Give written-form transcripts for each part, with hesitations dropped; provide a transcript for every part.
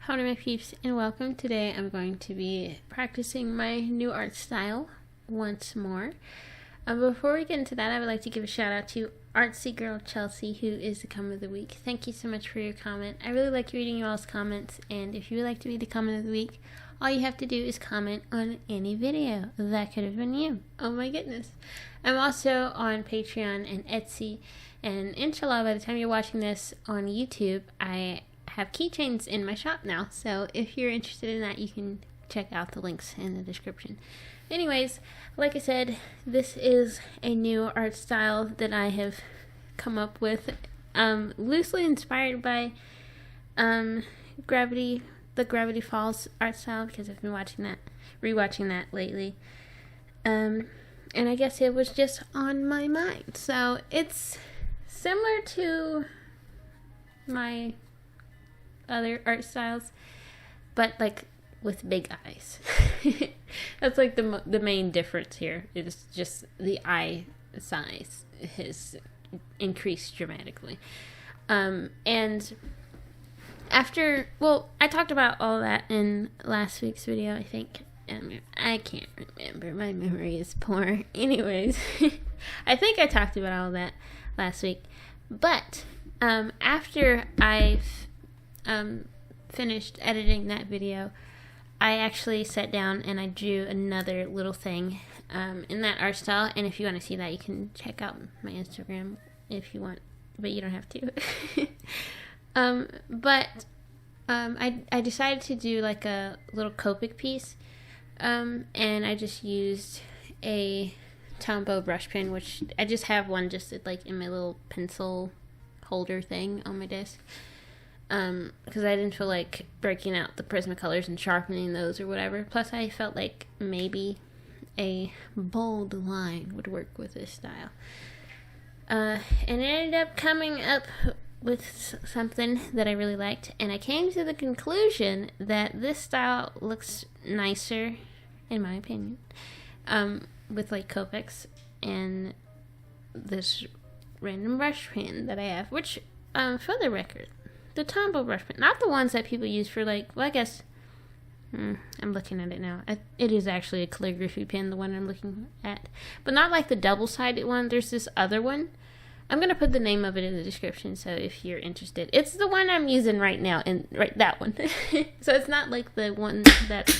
Howdy my peeps and welcome. Today I'm going to be practicing my new art style once more. Before we get into that, I would like to give a shout out to Artsy Girl Chelsea, who is the comment of the week. Thank you so much for your comment. I really like reading you all's comments, and if you would like to be the comment of the week, all you have to do is comment on any video. That could have been you. Oh my goodness. I'm also on Patreon and Etsy, and inshallah by the time you're watching this on YouTube, I have keychains in my shop now, so if you're interested in that, you can check out the links in the description. Anyways, like I said, this is a new art style that I have come up with, loosely inspired by the Gravity Falls art style, because I've been rewatching that lately, and I guess it was just on my mind. So it's similar to my other art styles, but like with big eyes. That's like the main difference here. It's just the eye size has increased dramatically. And after, I talked about all that in last week's video, I think. I can't remember. My memory is poor. Anyways, I think I talked about all that last week. But after I've finished editing that video, I actually sat down and I drew another little thing in that art style. And if you want to see that, you can check out my Instagram if you want, but you don't have to. I decided to do like a little Copic piece, and I just used a Tombow brush pen, which I just have one just like in my little pencil holder thing on my desk. Because I didn't feel like breaking out the Prismacolors and sharpening those or whatever. Plus, I felt like maybe a bold line would work with this style. And it ended up coming up with something that I really liked. And I came to the conclusion that this style looks nicer, in my opinion, with like Copics and this random brush pen that I have. Which, for the record, the Tombow brush pen, not the ones that people use for like, I guess, I'm looking at it now. It is actually a calligraphy pen, the one I'm looking at. But not like the double-sided one. There's this other one. I'm going to put the name of it in the description, so if you're interested. It's the one I'm using right now, and right, that one. So it's not like the one that,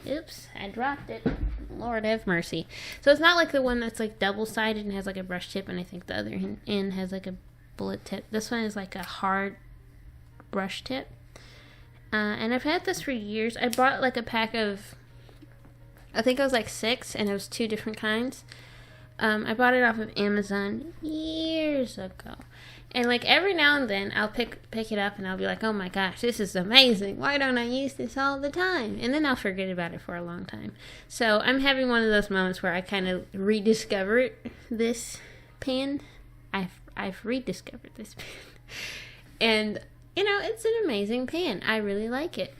oops, I dropped it. Lord have mercy. So it's not like the one that's like double-sided and has like a brush tip, and I think the other end has like a bullet tip. This one is like a hard brush tip, and I've had this for years. I bought like a pack of, I think it was like 6, and it was 2 different kinds. I bought it off of Amazon years ago, and like every now and then I'll pick it up and I'll be like, oh my gosh, this is amazing, why don't I use this all the time? And then I'll forget about it for a long time. So I'm having one of those moments where I kind of rediscover this pen. I've rediscovered this pen, and you know, it's an amazing pen. I really like it.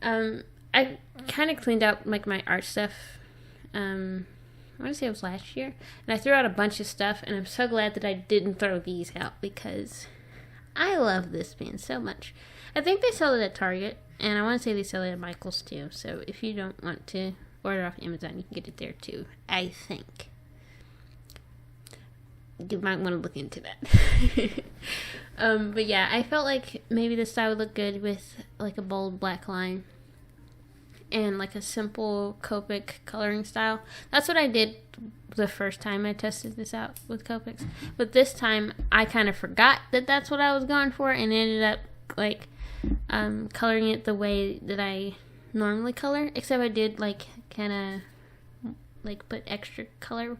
I kind of cleaned out like my art stuff. I want to say it was last year, and I threw out a bunch of stuff, and I'm so glad that I didn't throw these out because I love this pen so much. I think they sell it at Target, and I want to say they sell it at Michael's too. So if you don't want to order off Amazon, you can get it there too. I think you might want to look into that. But yeah, I felt like maybe this style would look good with like a bold black line and like a simple Copic coloring style. That's what I did the first time I tested this out with Copics. But this time I kind of forgot that that's what I was going for, and ended up like coloring it the way that I normally color, except I did like kind of like put extra color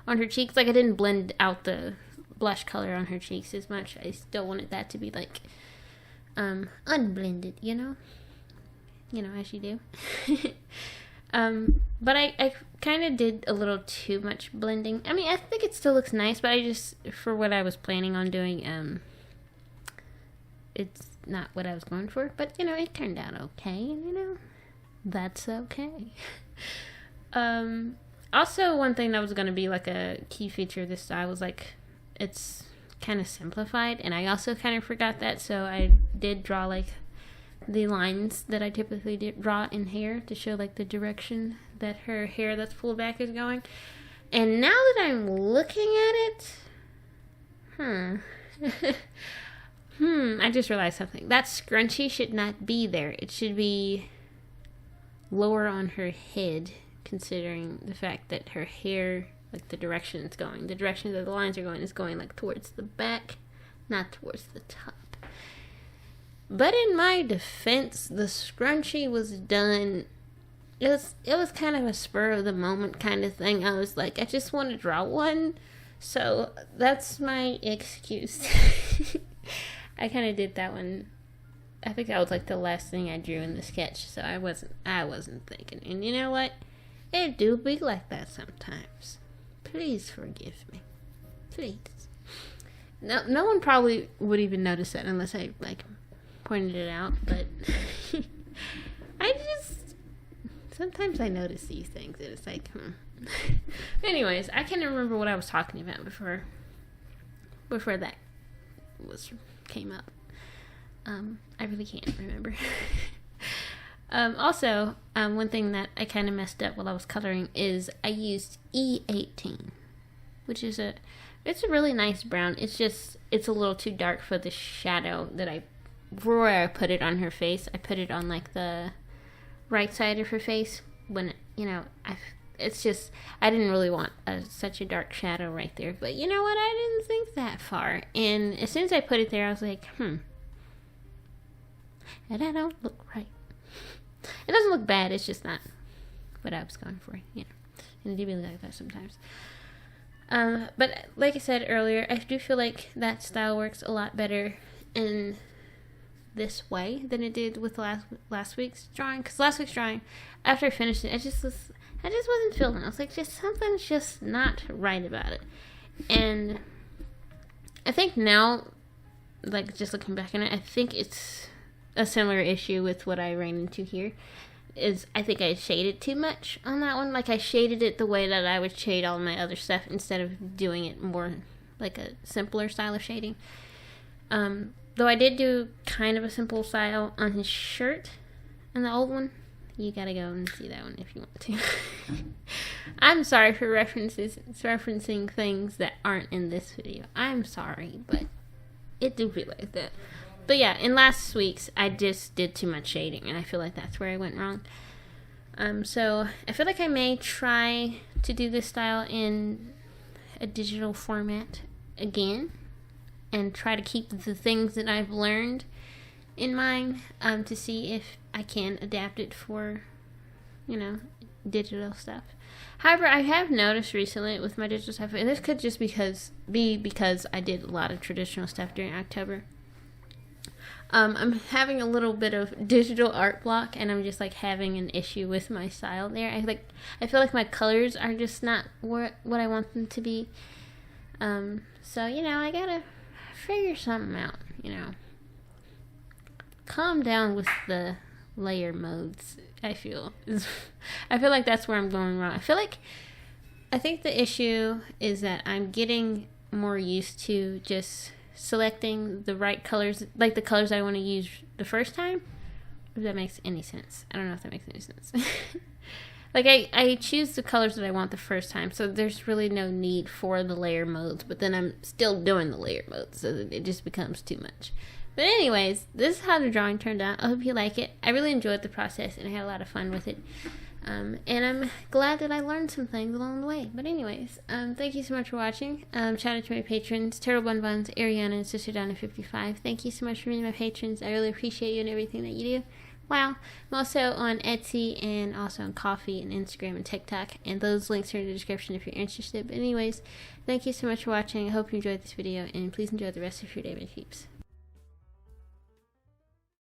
on her cheeks. Like I didn't blend out the blush color on her cheeks as much. I still wanted that to be like unblended, you know, as you do. But I kind of did a little too much blending. I mean, I think it still looks nice, but I just, for what I was planning on doing, it's not what I was going for. But you know, it turned out okay, and you know, that's okay. Also, one thing that was going to be like a key feature of this style was like, it's kind of simplified, and I also kind of forgot that, so I did draw like the lines that I typically draw in hair to show like the direction that her hair that's pulled back is going. And now that I'm looking at it, I just realized something. That scrunchie should not be there. It should be lower on her head, considering the fact that her hair, like the direction it's going, the direction that the lines are going is going like towards the back, not towards the top. But in my defense, the scrunchie was done. It was kind of a spur of the moment kind of thing. I was like, I just want to draw one, so that's my excuse. I kind of did that one. I think that was like the last thing I drew in the sketch, so I wasn't thinking. And you know what? It do be like that sometimes. Please forgive me, please. No one probably would even notice that unless I like pointed it out, but sometimes I notice these things and it's like, Anyways, I can't remember what I was talking about before that came up. I really can't remember. Also, one thing that I kind of messed up while I was coloring is I used E18, which is it's a really nice brown. It's a little too dark for the shadow where I put it on her face. I put it on like the right side of her face when, I didn't really want such a dark shadow right there. But you know what? I didn't think that far. And as soon as I put it there, I was like, and that don't look right. It doesn't look bad. It's just not what I was going for, And it do be like that sometimes. But like I said earlier, I do feel like that style works a lot better in this way than it did with last week's drawing. Because last week's drawing, after I finished it, I just wasn't feeling it. I was like, something's just not right about it. And I think now, like just looking back on it, I think it's a similar issue with what I ran into here. Is I think I shaded too much on that one. Like I shaded it the way that I would shade all my other stuff instead of doing it more like a simpler style of shading. Though I did do kind of a simple style on his shirt and the old one. You gotta go and see that one if you want to. I'm sorry for referencing things that aren't in this video. I'm sorry, but it do feel like that. But yeah, in last week's, I just did too much shading, and I feel like that's where I went wrong. So I feel like I may try to do this style in a digital format again, and try to keep the things that I've learned in mind, to see if I can adapt it for, digital stuff. However, I have noticed recently with my digital stuff, and this could just be because I did a lot of traditional stuff during October. I'm having a little bit of digital art block, and I'm just like having an issue with my style there. I feel like my colors are just not what I want them to be. So I gotta figure something out. Calm down with the layer modes. I feel like that's where I'm going wrong. I think the issue is that I'm getting more used to just selecting the right colors, like the colors I want to use the first time. If that makes any sense. I don't know if that makes any sense. Like I choose the colors that I want the first time, so there's really no need for the layer modes, but then I'm still doing the layer modes, so that it just becomes too much. But anyways, this is how the drawing turned out. I hope you like it. I really enjoyed the process, and I had a lot of fun with it. And I'm glad that I learned some things along the way. But anyways, thank you so much for watching. Shout out to my patrons, Turtle Bun Buns, Ariana, and Sister Donna55. Thank you so much for being my patrons. I really appreciate you and everything that you do. Wow. I'm also on Etsy and also on Ko-fi and Instagram and TikTok. And those links are in the description if you're interested. But anyways, thank you so much for watching. I hope you enjoyed this video. And please enjoy the rest of your day, my peeps.